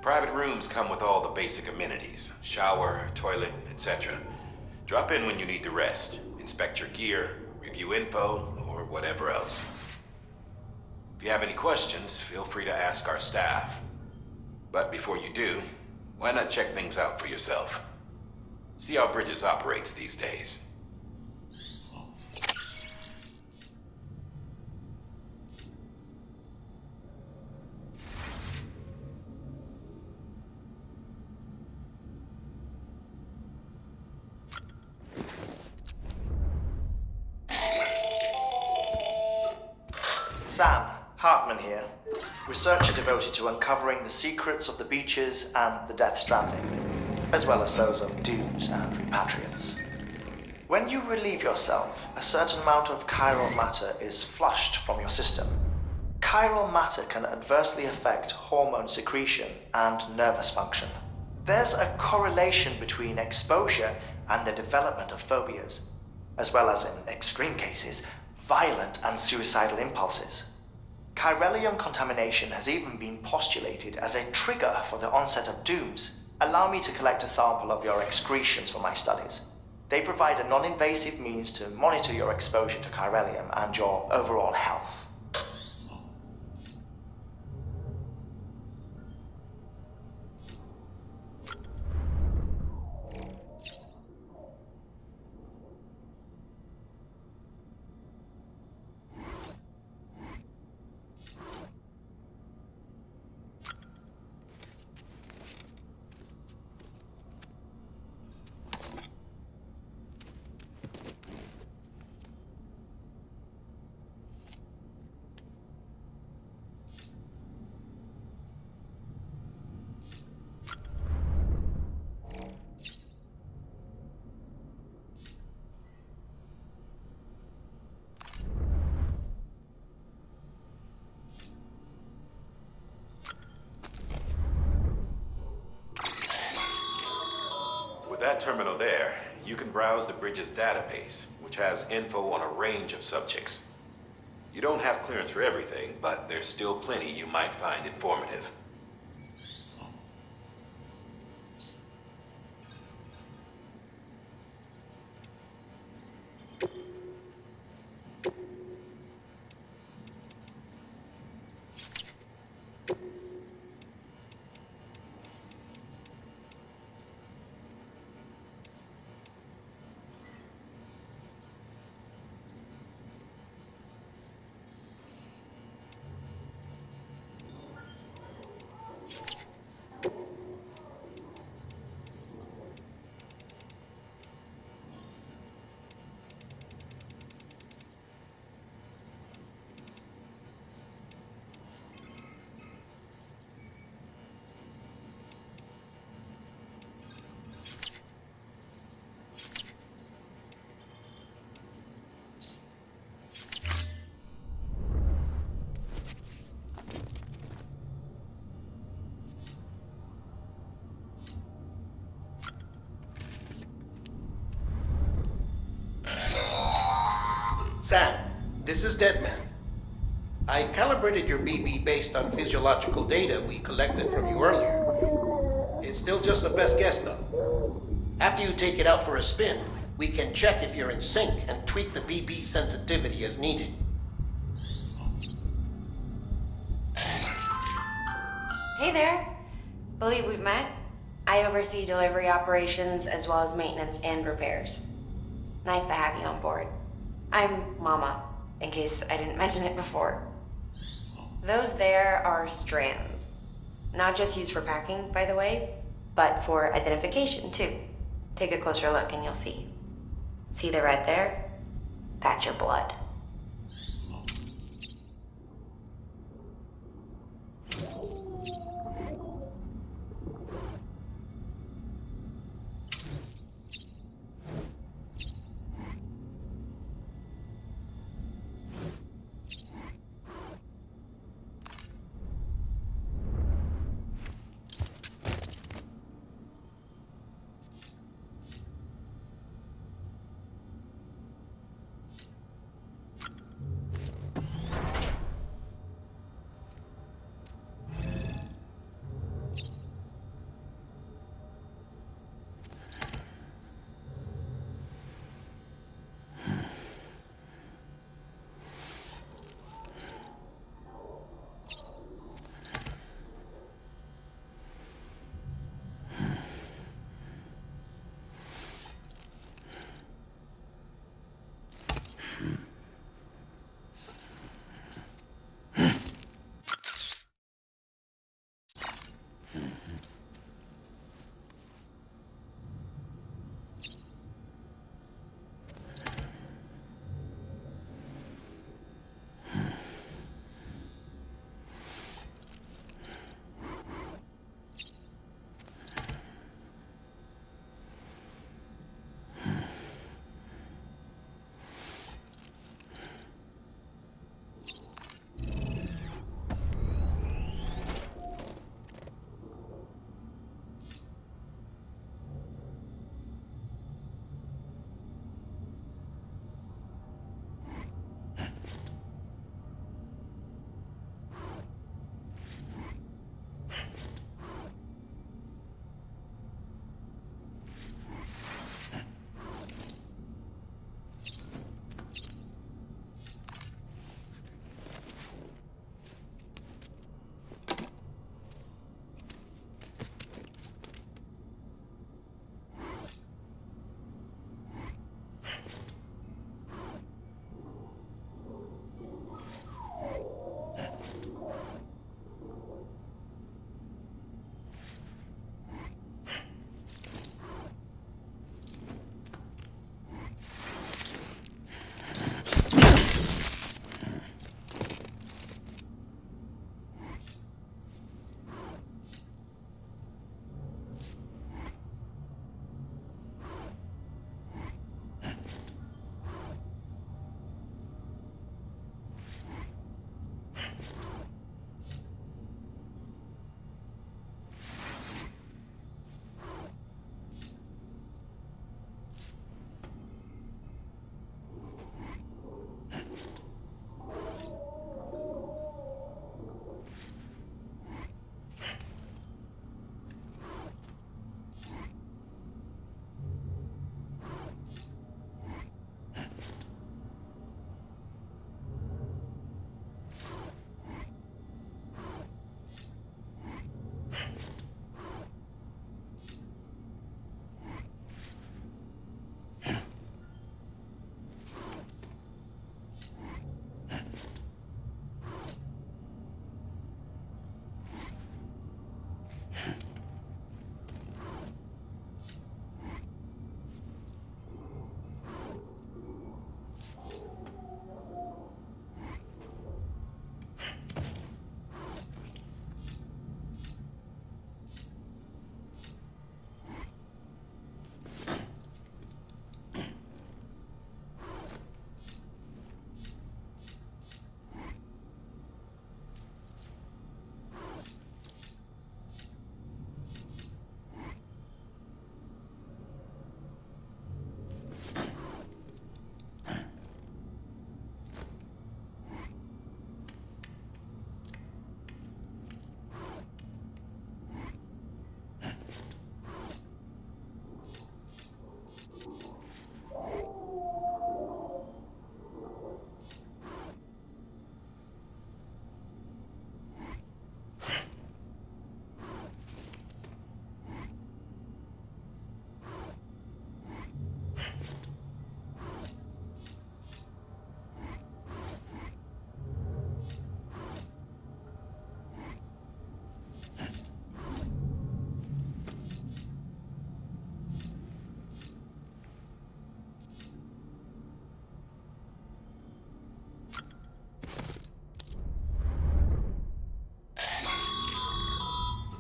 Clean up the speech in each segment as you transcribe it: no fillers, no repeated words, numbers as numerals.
Private rooms come with all the basic amenities, shower, toilet, etc. Drop in when you need to rest, inspect your gear, review info, or whatever else. If you have any questions, feel free to ask our staff. But before you do, why not check things out for yourself? See how Bridges operates these days. Sam, Hartman here, researcher devoted to uncovering the secrets of the beaches and the Death Stranding, as well as those of dooms and repatriates. When you relieve yourself, a certain amount of chiral matter is flushed from your system. Chiral matter can adversely affect hormone secretion and nervous function. There's a correlation between exposure and the development of phobias, as well as, in extreme cases, violent and suicidal impulses. Chiralium contamination has even been postulated as a trigger for the onset of dooms. Allow me to collect a sample of your excretions for my studies. They provide a non-invasive means to monitor your exposure to chiralium and your overall health. With that terminal there, you can browse the Bridges database, which has info on a range of subjects. You don't have clearance for everything, but there's still plenty you might find informative. Sam, this is Deadman. I calibrated your BB based on physiological data we collected from you earlier. It's still just a best guess, though. After you take it out for a spin, we can check if you're in sync and tweak the BB sensitivity as needed. Hey there. Believe we've met. I oversee delivery operations as well as maintenance and repairs. Nice to have you on board. I'm Mama, in case I didn't mention it before. Those there are strands. Not just used for packing, by the way, but for identification too. Take a closer look and you'll see. See the red there? That's your blood.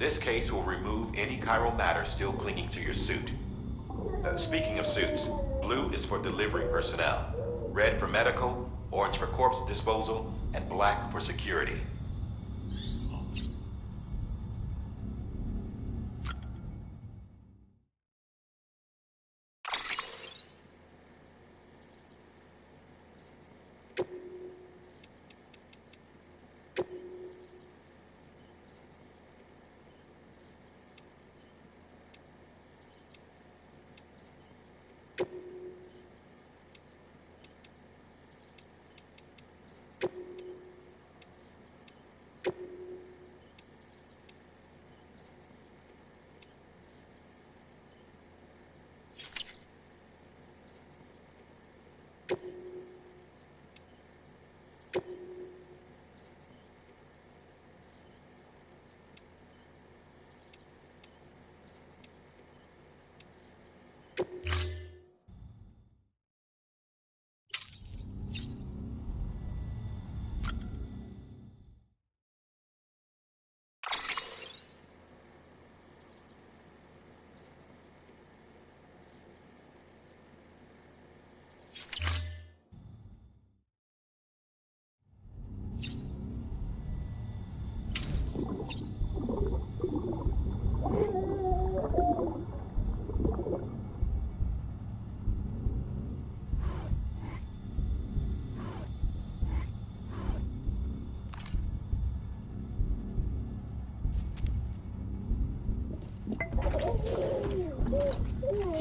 This case will remove any chiral matter still clinging to your suit. Speaking of suits, blue is for delivery personnel, red for medical, orange for corpse disposal, and black for security.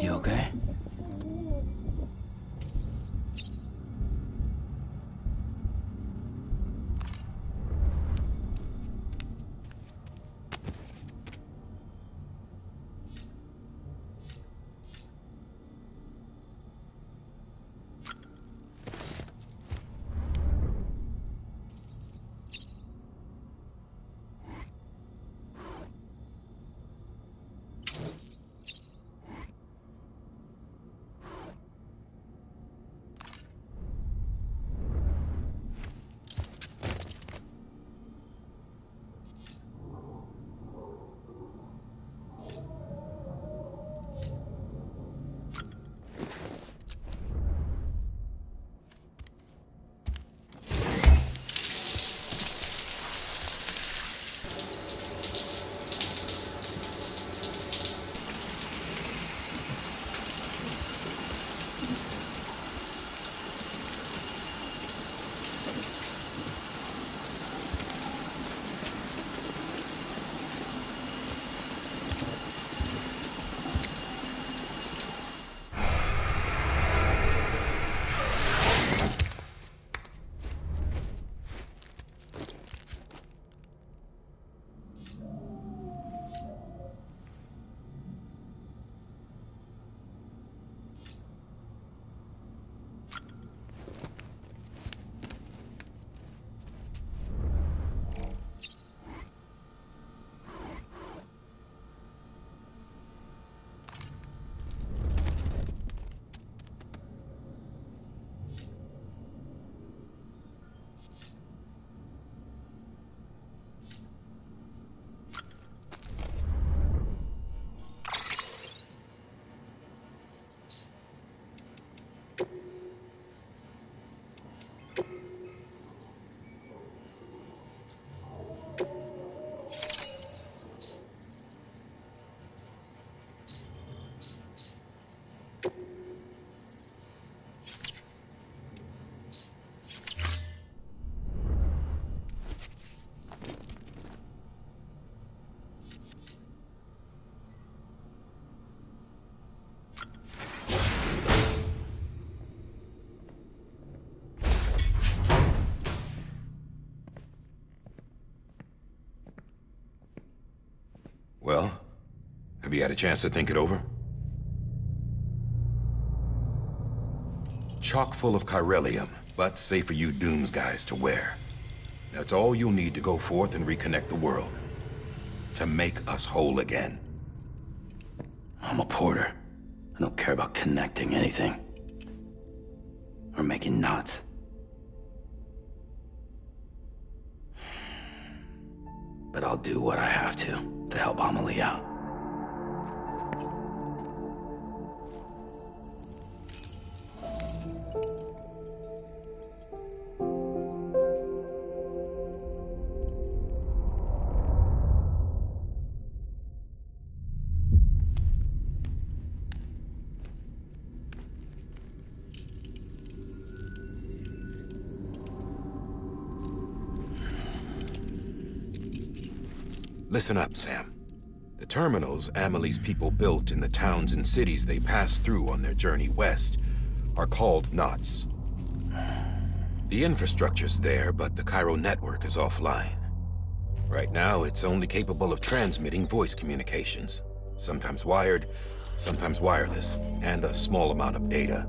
You okay? Well, have you had a chance to think it over? Chock full of chiralium, but safe for you Dooms guys to wear. That's all you'll need to go forth and reconnect the world. To make us whole again. I'm a porter. I don't care about connecting anything. Or making knots. but I'll do what I have to help Amelie out. Listen up, Sam. The terminals Amelie's people built in the towns and cities they passed through on their journey west are called knots. The infrastructure's there, but the Cairo network is offline. Right now, it's only capable of transmitting voice communications, sometimes wired, sometimes wireless, and a small amount of data.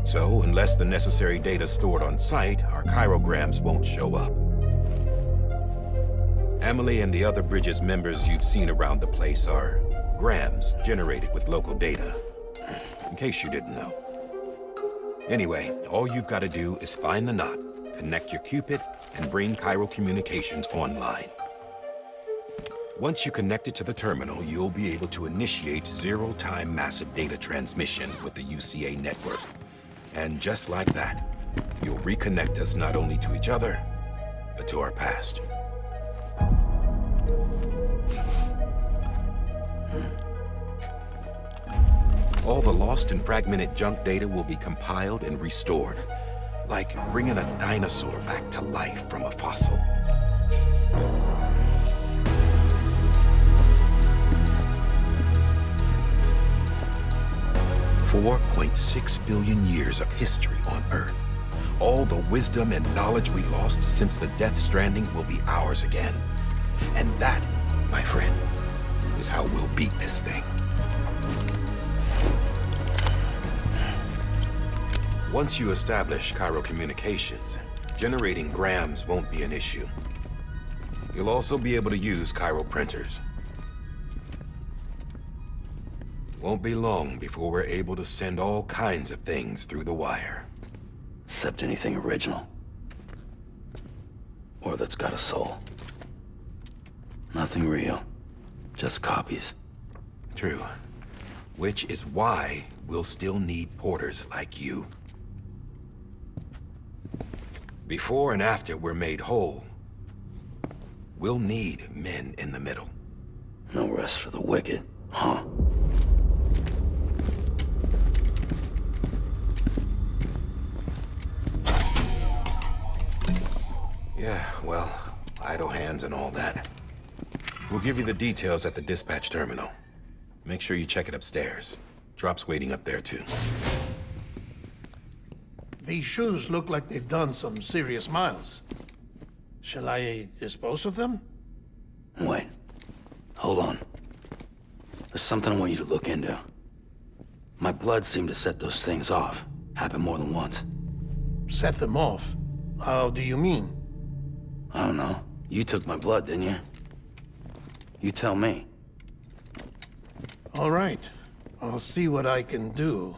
So, unless the necessary data stored on site, our chirograms won't show up. Amelie and the other Bridges members you've seen around the place are grams generated with local data, in case you didn't know. Anyway, all you've got to do is find the knot, connect your Cupid, and bring Cairo communications online. Once you connect it to the terminal, you'll be able to initiate zero-time massive data transmission with the UCA network. And just like that, you'll reconnect us not only to each other, but to our past. All the lost and fragmented junk data will be compiled and restored, like bringing a dinosaur back to life from a fossil. $4.6 billion years of history on Earth. All the wisdom and knowledge we lost since the Death Stranding will be ours again. And that, my friend, is how we'll beat this thing. Once you establish Cairo communications, generating grams won't be an issue. You'll also be able to use Cairo printers. Won't be long before we're able to send all kinds of things through the wire. Except anything original. Or that's got a soul. Nothing real. Just copies. True. Which is why we'll still need porters like you. Before and after we're made whole, we'll need men in the middle. No rest for the wicked, huh? Yeah, well, idle hands and all that. We'll give you the details at the dispatch terminal. Make sure you check it upstairs. Drop's waiting up there, too. These shoes look like they've done some serious miles. Shall I dispose of them? Wait. Hold on. There's something I want you to look into. My blood seemed to set those things off. Happened more than once. Set them off? How do you mean? I don't know. You took my blood, didn't you? You tell me. All right. I'll see what I can do.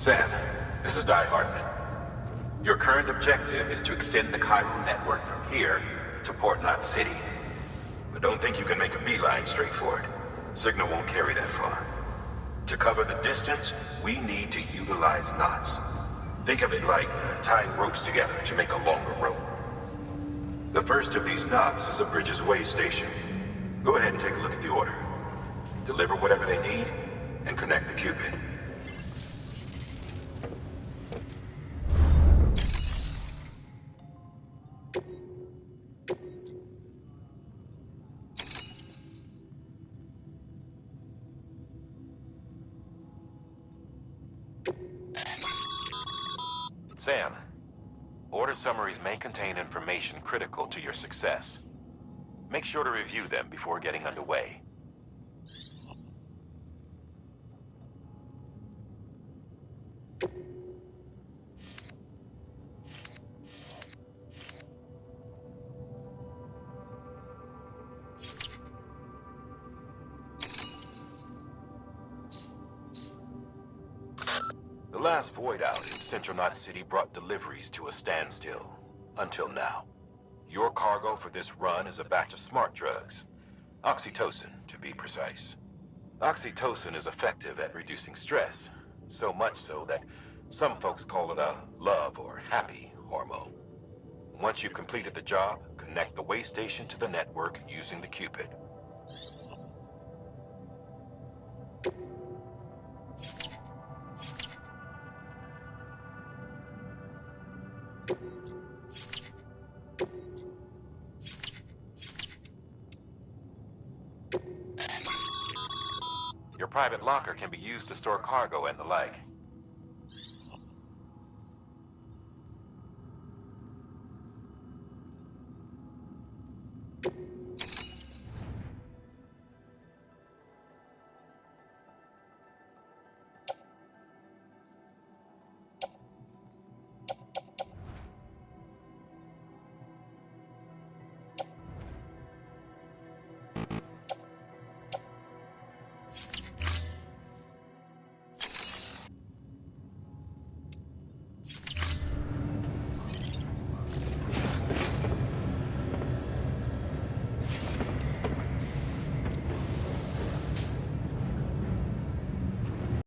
Sam, this is Di Hartman. Your current objective is to extend the chiral network from here to Port Knot City. But don't think you can make a beeline straight for it. Signal won't carry that far. To cover the distance, we need to utilize knots. Think of it like tying ropes together to make a longer rope. The first of these knots is a Bridges Way station. Go ahead and take a look at the order. Deliver whatever they need, and connect the Cupid. Sam, order summaries may contain information critical to your success. Make sure to review them before getting underway. The last void out in Central Knot City brought deliveries to a standstill. Until now. Your cargo for this run is a batch of smart drugs. Oxytocin, to be precise. Oxytocin is effective at reducing stress. So much so that some folks call it a love or happy hormone. Once you've completed the job, connect the way station to the network using the Cupid. Your private locker can be used to store cargo and the like.